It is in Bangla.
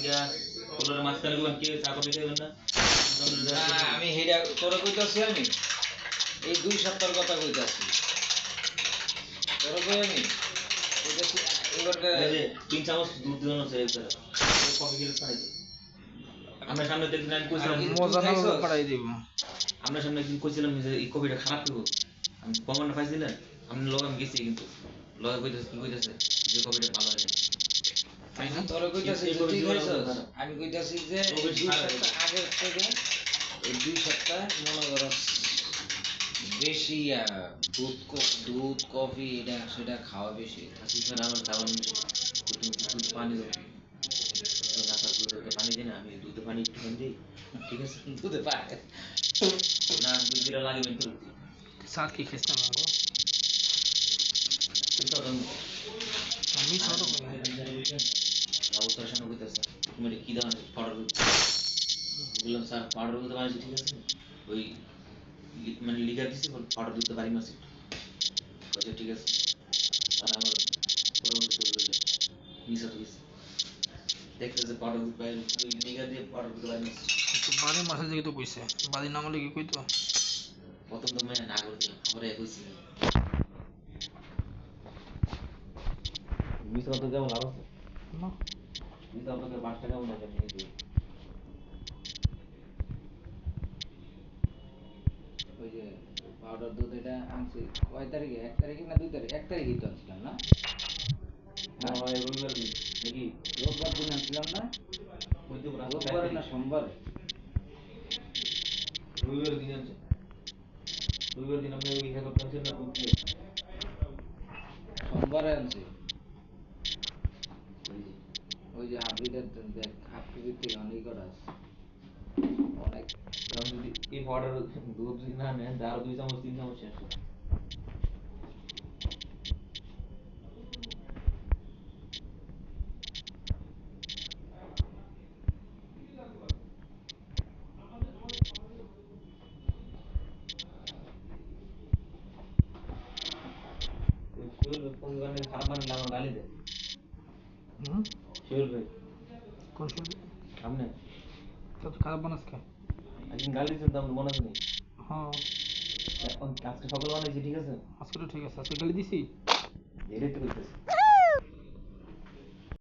গিয়া কোলার মাঝখানে গেলাম কি চা কফি খাইবেন না আমি হেডা তোরা কইতাছি আমি এই 2 সপ্তাহের কথা কইতাছি তোরা কই আমি কইতাছি এবারটা এই যে 3 চামচ দুধ দিন আছে এর কফি খেলে খাই আমরা সামনে দেখলেন আমি কইছিলাম মজা না করাই দিব আমরা সামনে একদিন কইছিলাম যে এই কফিটা খারাপ হইব আমি প্রমাণ পাইছিলেন আমি লগে আমি গেছি কিন্তু লগে কইতাছে কি কইতাছে যে কফিটা ভালো হয় আমি তোরা কইতাছি ঠিক হইছে আমি কইতাছি যে 2 সপ্তাহ আগে থেকে এই 2 সপ্তাহ মনে করো বেশি দুধ কফি এটা সেটা খাওয়া বেশি আসি স্যার আমার খাওয়ার দুধ পানি নাকার দুধে পানি দিই না আমি দুধে পানি একটু দিই ঠিক আছে দুধে পায় না দুধটা লাগে মেনটেন साथ की खिस्ता मांगो আমি ছোট রাউতার সামনে কইতাছে তুমি কি দাও পাউডার বললাম স্যার পাউডার দিতে পারি ঠিক আছে ওই মানে লিখা দিছি পাউডার দিতে পারি না কইছে ঠিক আছে আর আমার পরবর্তী বললে নিসা তো দেখতে যে পাউডার দিতে পারি ওই লিখা দিয়ে পাউডার দিতে পারি না তো বাড়ি মাসে দিকে তো কইছে বাড়ি নাম লিখে কই তো প্রথম তো মানে না করে দিলাম খবরে কইছি মিস কত কেমন লাভ আছে না মিস আপনাকে 5 টাকা মনে হয় নিয়ে দিই ওই যে পাউডার দুধ এটা আনছি কয় তারিখে 1 তারিখে না 2 তারিখ 1 তারিখেই তো আনছিলাম না না হয় রবিবার দিন নাকি রোববার দিন আনছিলাম না রোববার না সোমবার রবিবার দিন আছে রবিবার দিন আপনি ওই হিসাব করতেছেন না দুধ দিয়ে সোমবারে আনছি ওই যে হাবিদের দেখ হাবিদের থেকে অনেক করা আছে অনেক কারণ যদি এই পাউডার দুধ যদি না নেন তার 2 চামচ 3 চামচ শেষ কোন গানে খারাপ মানে লাগা গালি দে শিওর ভাই কোন শুন সামনে তো খারাপ বানাস কে একদিন গালি দিতেন তো আমরা মনে আছে হ্যাঁ এখন আজকে সকাল বানাইছি ঠিক আছে আজকে তো ঠিক আছে আজকে গালি দিছি এটাই তো করতেছি